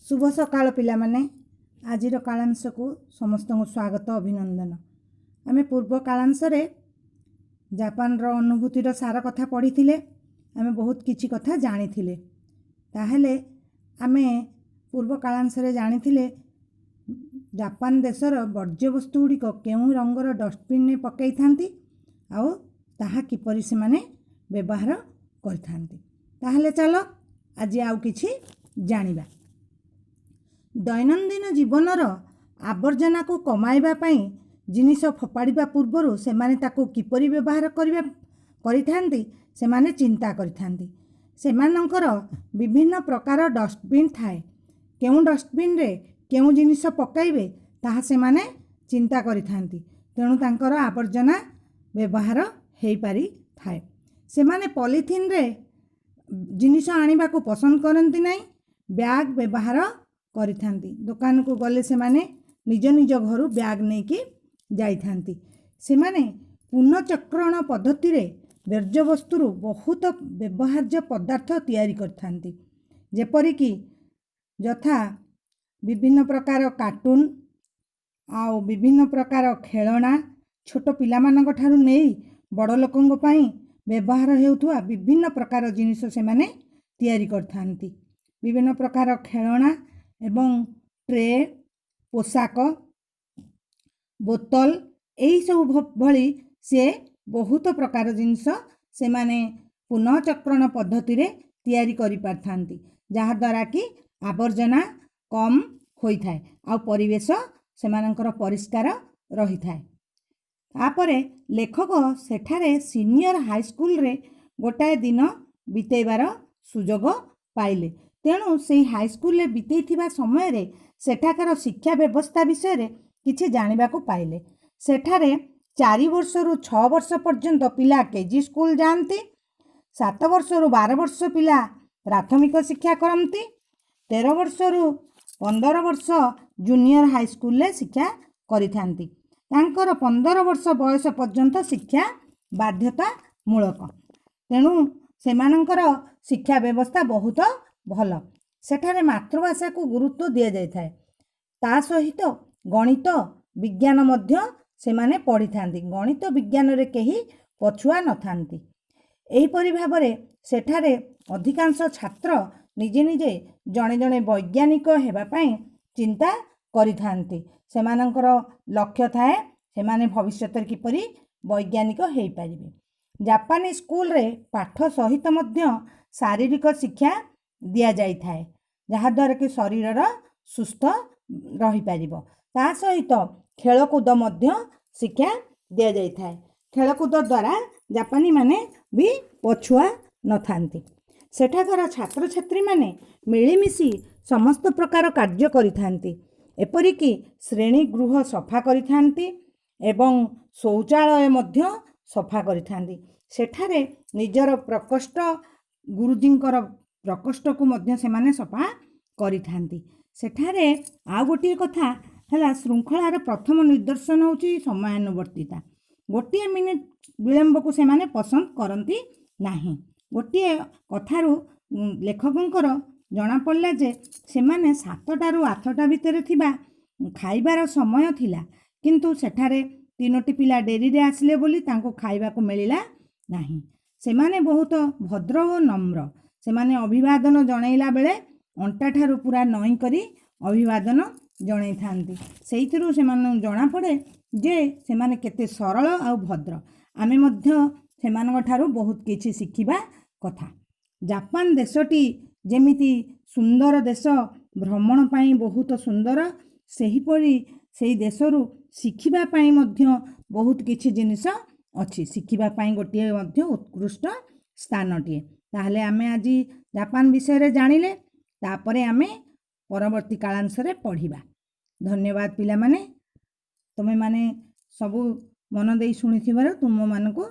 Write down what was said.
शुभ सकाळ पिलामाने आजिर कालांश को समस्त स्वागत अभिनंदन। आमे पूर्व कालांश रे जापान रो अनुभूतिर सारा कथा पढ़ी थिले। आमे बहुत किछि कथा जानी थिले। ताहले आमे पूर्व कालांश रे जानी थिले जापान देशर वर्ज्य वस्तु गुड़िक केउं रंगर डस्टबिन ने पकई थांती आउ ताहा किपरि से माने व्यवहार करथांती। ताहले चलो आज आउ किछि जानिबा। दैनंदिन जीवनर आवर्जना को कमाइबा पई जिनिस फोपाड़िबा पूर्वरु सेमाने ताको किपरि व्यवहार करिथांती सेमाने चिंता करिथांती। सेमानंकर विभिन्न प्रकार डस्टबिन थाए। केउं डस्टबिन रे केउं जिनिस पकाइबे ताहा सेमाने चिंता करिथांती। तेणु तांकर आवर्जना व्यवहार हेई पारि थाए। सेमाने पॉलिथिन रे जिनिस आनिबा को पसंद करंती नाही, बैग व्यवहार करिथांती। दुकान को गले से माने निज निज घर बैग नहीं कि जाई थांती। से माने पुनःचक्रण पद्धति रे वर्ज्य वस्तु बहुत व्यवहार्य पदार्थ तैयारी करथांती। जेपरि कि यथा विभिन्न प्रकार कार्टून आउ विभिन्न प्रकार खेलना छोट पिला मानक ठारू नेई बड़ लोकंग पई व्यवहार हेउथुआ विभिन्न प्रकार जिनिस से माने तैयारी करथांती। विभिन्न प्रकार खेलना एवं ट्रे पोशाक बोतल यही सब भली से बहुत प्रकार जिनिस से माने पुनःचक्रण पद्धति रे तैयारी करि पारथांती, जहा द्वारा कि आवर्जना कम होई थाए आ परिवेश सेमानंकर परिष्कार रही थाए। तापरे लेखक सेठारे सीनियर हाई स्कूल रे गोटाए दिन बितेबार सुजोग पाइले। तेणु से हाई स्कूल बीते समय रे सेठाकार शिक्षा व्यवस्था विषय रे किछि जानिबा को पाइले। सेठारे 4 वर्ष रु 6 वर्ष पर्यंत पिला केजी स्कूल जानती, 7 वर्ष रु 12 वर्ष पिला प्राथमिक शिक्षा करती, 13 वर्ष रु 15 वर्ष जूनियर हाई स्कूल रे शिक्षा करिथांती। तांकर 15 वर्ष बयस पर्यंत शिक्षा बाध्यतामूलक। तेणु सेमानंकर शिक्षा व्यवस्था बहुत भल। सेठारे मातृभाषा को गुरुत्व दिया जाय थाए। ता सहित गणित विज्ञान मध्य सेमाने पढ़ी थांती। गणित विज्ञान रे केही पछुआ न थांती। एही परि भाबरे सेठारे अधिकांश छात्र निजे निजे जणे जणे वैज्ञानिक हेबा पई चिंता करि थांती। सेमानंकर लक्ष्य थाए सेमाने भविष्यत रे किपरि वैज्ञानिक हेई परिबे। जापानी स्कूल रे पाठ सहित मध्य शारीरिक शिक्षा दिया जाई थाए, जहा द्वारा कि शरीर सुस्थ रही पारिबो। ता सहित खेलकूद मध्य शिक्षा दिया जाई थाए। खेलकूद द्वारा जापानी माने भी पछुआ न थांती। सेठाकर छात्र छात्री माने मिलीमिशी समस्त प्रकार कार्य करिथांती। एपरि कि श्रेणी गृह सफा करिथांती एवं शौचालय मध्य सफा करिथांती। सेठारे निजर प्रकोष्ठ गुरुजींकर प्रकोष्ठ को मध्य सेमाने सफा करिथांती। सेठारे आ गोटे कथा हला श्रृंखलार प्रथम निदर्शन होची समयानुवर्तिता। गोटे मिनिट विलंब को सेमाने पसंद करती नाही। गोटे कथारू लेखकंकर जना पड़ला जे सेमाने 7टा रु 8टा भितर थिबा खाइबार समय थिला, किंतु सेठारे 3टी पिला डेरी रे आसले बोली तांको खाइबा को मिलिला नाही। सेमाने बहुत भद्र और नम्र। सेमाने अभिवादन जणैला बेले अंटा ठारू पूरा नई करी अभिवादन जणै थांती। सेइथिरु सेमान जणा पड़े जे सेमाने केते सरल आ भद्र। आमे मध्य सेमानक ठारू बहुत किछि शिखिबा कथा। जापान देशटी जेमिति सुंदर देश, भ्रमण पाई बहुत सुंदर, सेहिपरि सेही देशरू शिखिबा पाई मध्य बहुत किछि जिनिस अछि। शिखिबा पाई गोटिए मध्य उत्कृष्ट स्थानटिए। ताहले आमे आज जापान विषय रे जानिले, तापरे आमे परवर्ती कालांश रे पढ़िबा। धन्यवाद पिला माने, तुमे माने सबु मन देई सुनिथिबार तुम मानको